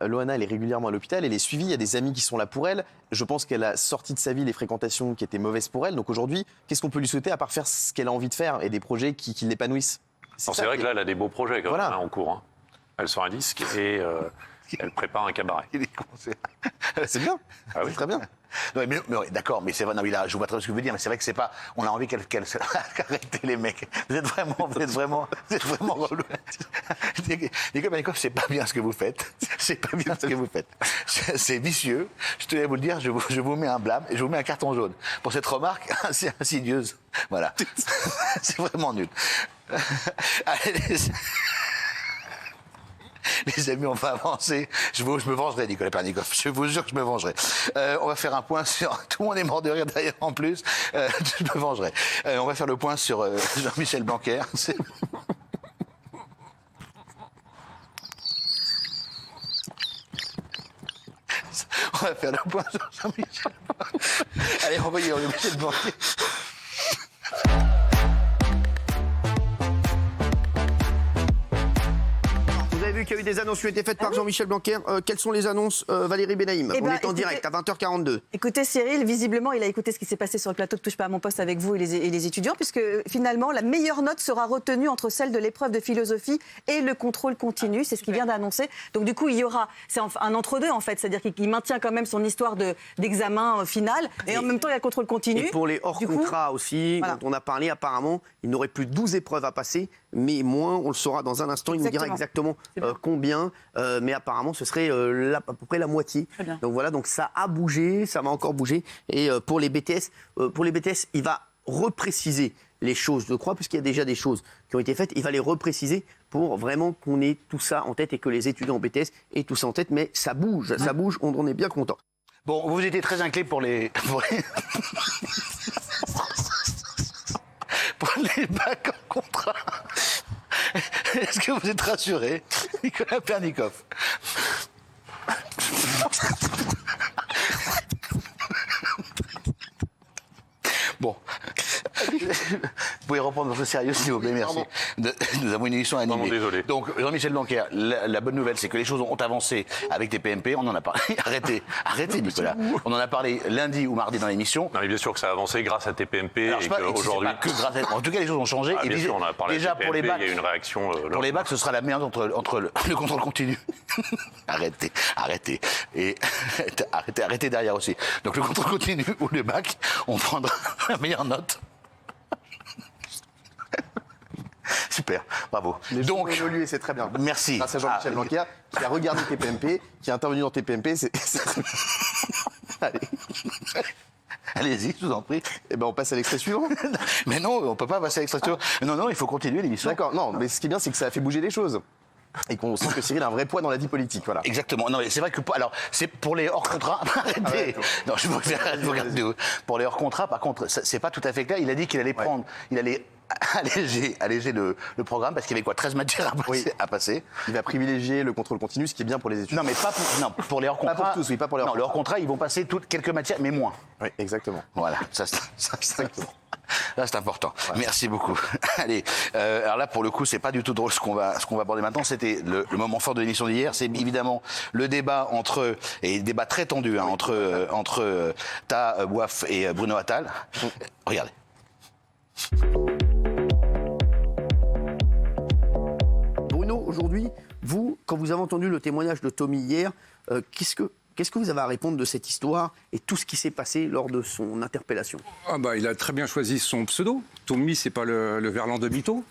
Loana, elle est régulièrement à l'hôpital, elle est suivie, il y a des amis qui sont là pour elle. Je pense qu'elle a sorti de sa vie les fréquentations qui étaient mauvaises pour elle. Donc aujourd'hui, qu'est-ce qu'on peut lui souhaiter à part faire ce qu'elle a envie de faire et des projets qui l'épanouissent? C'est vrai que là, elle a des beaux projets quand même, en cours. Hein. Elle sort un disque et elle prépare un cabaret. C'est bien, ah, oui. C'est très bien. Non, mais d'accord, mais c'est vrai, non, mais là, je vois très bien ce que vous voulez dire, mais c'est vrai que c'est pas. On a envie qu'elle arrêtez les mecs. Vous êtes vraiment relou. Nicolas Panikov, c'est pas bien ce que vous faites. C'est pas bien ce que vous faites. C'est vicieux. Je tenais à vous le dire, je vous mets un blâme et je vous mets un carton jaune pour cette remarque assez insidieuse. Voilà. C'est vraiment nul. Allez, les amis, on va avancer. Je me vengerai, Nicolas Pernikov. Je vous jure que je me vengerai. On va faire un point sur... Tout le monde est mort de rire d'ailleurs en plus. Je me vengerai. On va faire le point sur Jean-Michel Blanquer. On va faire le point sur Jean-Michel Blanquer. Allez, envoyez Jean-Michel Blanquer. Vous avez vu qu'il y a eu des annonces qui ont été faites par Jean-Michel Blanquer. Quelles sont les annonces, Valérie Benaïm? On est en direct à 20h42. Écoutez Cyril, visiblement il a écouté ce qui s'est passé sur le plateau de Touche pas à mon poste avec vous et les étudiants, puisque finalement la meilleure note sera retenue entre celle de l'épreuve de philosophie et le contrôle continu. C'est ce qu'il vient d'annoncer. Donc du coup il y aura, c'est un entre-deux en fait, c'est-à-dire qu'il maintient quand même son histoire d'examen final et en même temps il y a le contrôle continu. Et pour les hors-contrats aussi, voilà. dont on a parlé, apparemment, il n'aurait plus 12 épreuves à passer, mais moins, on le saura dans un instant, il nous dira exactement combien, mais apparemment ce serait à peu près la moitié. Donc voilà, donc ça a bougé, ça va encore bouger. Et pour les BTS, il va repréciser les choses, je crois, puisqu'il y a déjà des choses qui ont été faites, il va les repréciser pour vraiment qu'on ait tout ça en tête et que les étudiants en BTS aient tout ça en tête, mais ça bouge, on est bien content. Bon, vous étiez très inquiet pour les bacs en contrat. Est-ce que vous êtes rassuré, Nicolas Pernikov? Bon. Vous pouvez reprendre votre sérieux, s'il vous plaît, merci. Nous avons une émission animée. Désolé. Donc, Jean-Michel Blanquer, la bonne nouvelle, c'est que les choses ont avancé avec des PMP. On en a parlé. Arrêtez, Nicolas. On en a parlé lundi ou mardi dans l'émission. Non, mais bien sûr que ça a avancé grâce à TPMP. Alors, et qu'aujourd'hui. pas que grâce à... En tout cas, les choses ont changé. Ah, et bien sûr, on a parlé déjà, de TPMP, pour les bacs, il y a eu une réaction. Pour les bacs, ce sera la merde entre le contrôle continu. Arrêtez. Et arrêtez derrière aussi. Donc, le contrôle continu ou le bac, on prendra la meilleure note. Super, bravo. Les donc, choses ont évolué, c'est très bien. Merci. Grâce à Jean-Michel Blanquer, qui a regardé TPMP, qui est intervenu dans TPMP, c'est très bien. Allez. Allez-y, je vous en prie. Eh ben, on passe à l'extrait suivant. Mais non, on peut pas passer à l'extrait suivant. Non, il faut continuer l'émission. D'accord, non, mais ce qui est bien, c'est que ça a fait bouger les choses. Et qu'on sent que Cyril a un vrai poids dans la vie politique, voilà. Exactement. Non, mais c'est vrai que alors c'est pour les hors contrats. Arrêtez. Non, je vous regarde. Pour les hors contrats, par contre, c'est pas tout à fait clair. Il a dit qu'il allait prendre, il allait alléger le programme parce qu'il y avait 13 matières à passer. Il va privilégier le contrôle continu, ce qui est bien pour les étudiants. Non, mais pas pour les hors contrats. Pas pour tous, oui, pas pour les hors contrats. Non, les hors contrats, ils vont passer quelques matières, mais moins. Oui, exactement. Voilà, ça c'est important. Ouais. Merci beaucoup. Allez, alors là pour le coup c'est pas du tout drôle ce qu'on va aborder maintenant. C'était le moment fort de l'émission d'hier. C'est évidemment le débat débat très tendu entre Ta Bouaf et Bruno Attal. Regardez. Bruno, aujourd'hui, vous, quand vous avez entendu le témoignage de Tommy hier, qu'est-ce que vous avez à répondre de cette histoire et tout ce qui s'est passé lors de son interpellation? Il a très bien choisi son pseudo. Tommy, c'est pas le Verlan de Mito.